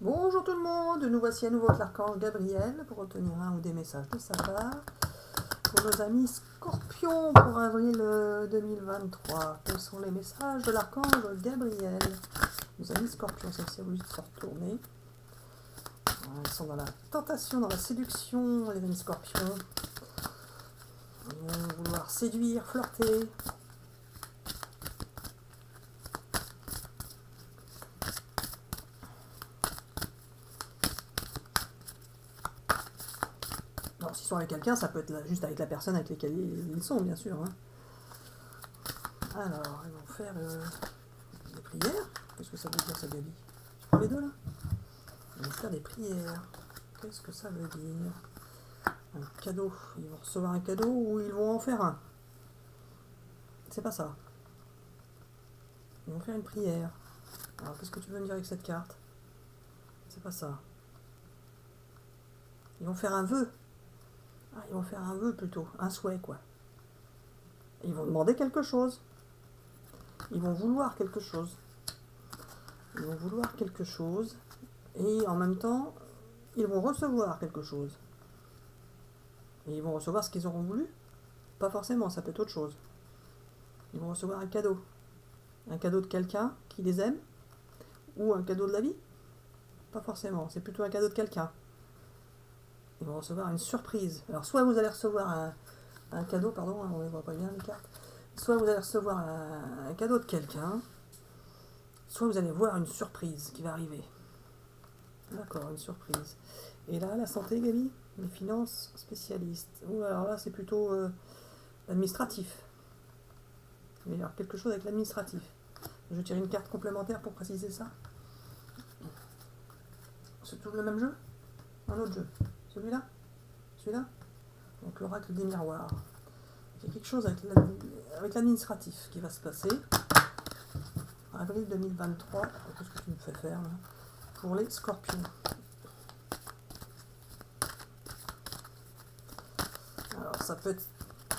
Bonjour tout le monde, nous voici à nouveau avec l'archange Gabriel pour obtenir un ou des messages de sa part pour nos amis Scorpions pour avril 2023. Quels sont les messages de l'archange Gabriel? Nos amis Scorpions, ça c'est voulu se retourner. Ils sont dans la tentation, dans la séduction, les amis Scorpions. Ils vont vouloir séduire, flirter. Alors, s'ils sont avec quelqu'un, ça peut être juste avec la personne avec laquelle ils sont, bien sûr. Hein. Alors, ils vont faire des prières. Qu'est-ce que ça veut dire, ça, Gabi? Tu prends les deux, là? Ils vont faire des prières. Qu'est-ce que ça veut dire? Un cadeau. Ils vont recevoir un cadeau ou ils vont en faire un? C'est pas ça. Ils vont faire une prière. Alors, qu'est-ce que tu veux me dire avec cette carte? C'est pas ça. Ils vont faire un vœu. Ah, ils vont faire un vœu plutôt. Un souhait, quoi. Ils vont demander quelque chose. Ils vont vouloir quelque chose. Ils vont vouloir quelque chose. Et en même temps, ils vont recevoir quelque chose. Et ils vont recevoir ce qu'ils auront voulu? Pas forcément, ça peut être autre chose. Ils vont recevoir un cadeau. Un cadeau de quelqu'un qui les aime? Ou un cadeau de la vie? Pas forcément, c'est plutôt un cadeau de quelqu'un. Ils vont recevoir une surprise. Alors soit vous allez recevoir un cadeau, pardon, on ne voit pas bien les cartes. Soit vous allez recevoir un cadeau de quelqu'un, soit vous allez voir une surprise qui va arriver. D'accord, une surprise. Et là, la santé, Gabi? Les finances, spécialistes. Ou alors là, c'est plutôt administratif. Il va y avoir quelque chose avec l'administratif. Je tire une carte complémentaire pour préciser ça. C'est toujours le même jeu? Un autre jeu? Celui-là? Celui-là? Donc l'oracle des miroirs. Il y a quelque chose avec l'administratif qui va se passer. Avril 2023. Qu'est-ce que tu me fais faire là? Pour les Scorpions. Alors ça peut être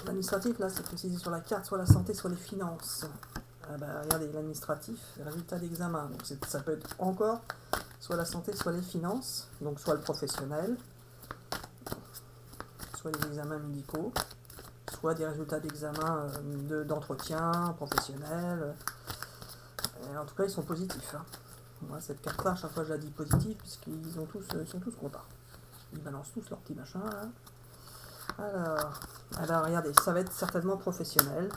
l'administratif, là c'est précisé sur la carte, soit la santé, soit les finances. Ah bah, regardez, l'administratif, résultat d'examen. Donc ça peut être encore soit la santé, soit les finances, donc soit le professionnel, soit les examens médicaux, soit des résultats d'examen d'entretien professionnel. Et en tout cas, ils sont positifs. Hein. Moi, cette carte-là, à chaque fois, je la dis positive, puisqu'ils sont tous contents. Ils balancent tous leur petit machin. Là. Alors, regardez, ça va être certainement professionnel.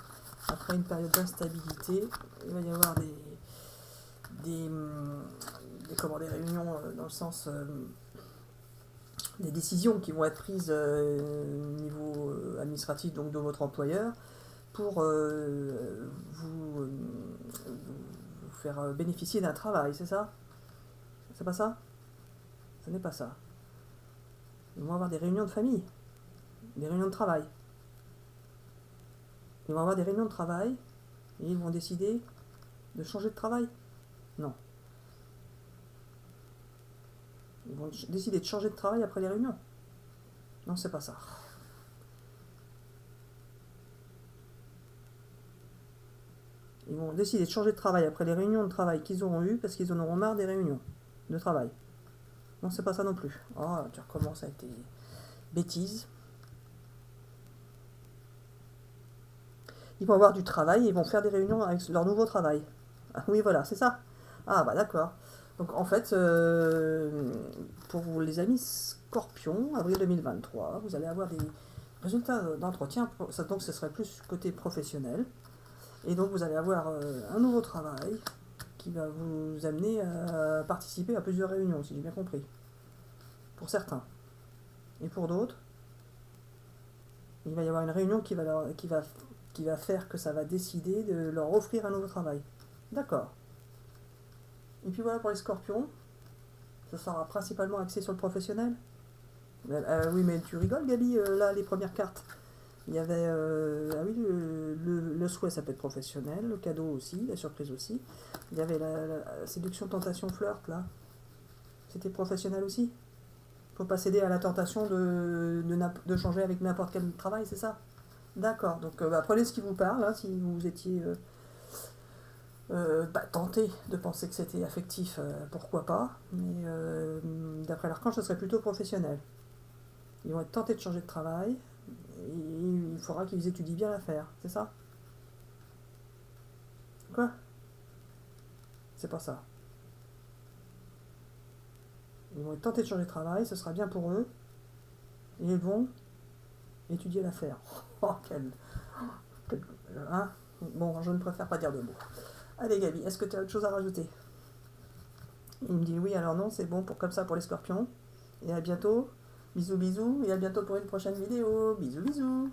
Après une période d'instabilité, il va y avoir des réunions dans le sens des décisions qui vont être prises au niveau administratif, donc de votre employeur, pour vous faire bénéficier d'un travail, c'est ça? C'est pas ça? Ce n'est pas ça. Ils vont avoir des réunions de famille, des réunions de travail. Ils vont avoir des réunions de travail et ils vont décider de changer de travail? Non. Ils vont décider de changer de travail après les réunions? Non, c'est pas ça. Ils vont décider de changer de travail après les réunions de travail qu'ils auront eues parce qu'ils en auront marre des réunions de travail. Non, c'est pas ça non plus. Oh, tu recommences avec tes bêtises. Ils vont avoir du travail et ils vont faire des réunions avec leur nouveau travail. Ah, oui, voilà, c'est ça. Ah, bah d'accord. Donc en fait, pour les amis Scorpions, avril 2023, vous allez avoir des résultats d'entretien. Donc ce serait plus côté professionnel. Et donc vous allez avoir un nouveau travail qui va vous amener à participer à plusieurs réunions, si j'ai bien compris. Pour certains. Et pour d'autres, il va y avoir une réunion qui va faire que ça va décider de leur offrir un nouveau travail. D'accord. Et puis voilà pour les Scorpions. Ça sera principalement axé sur le professionnel. Oui, mais tu rigoles, Gabi, là, les premières cartes. Il y avait le souhait, ça peut être professionnel, le cadeau aussi, la surprise aussi. Il y avait la séduction, tentation, flirt, là. C'était professionnel aussi. Faut pas céder à la tentation de changer avec n'importe quel travail, c'est ça? D'accord, donc prenez ce qui vous parle, hein, si vous étiez Tenter de penser que c'était affectif, pourquoi pas, mais d'après l'archange, ce serait plutôt professionnel. Ils vont être tentés de changer de travail, et il faudra qu'ils étudient bien l'affaire, c'est ça? Quoi? C'est pas ça. Ils vont être tentés de changer de travail, ce sera bien pour eux, et ils vont étudier l'affaire. Oh, hein? Bon, je ne préfère pas dire de mots. Allez Gabi, est-ce que tu as autre chose à rajouter? Il me dit oui, alors non, c'est bon comme ça pour les scorpions. Et à bientôt. Bisous bisous, et à bientôt pour une prochaine vidéo. Bisous bisous.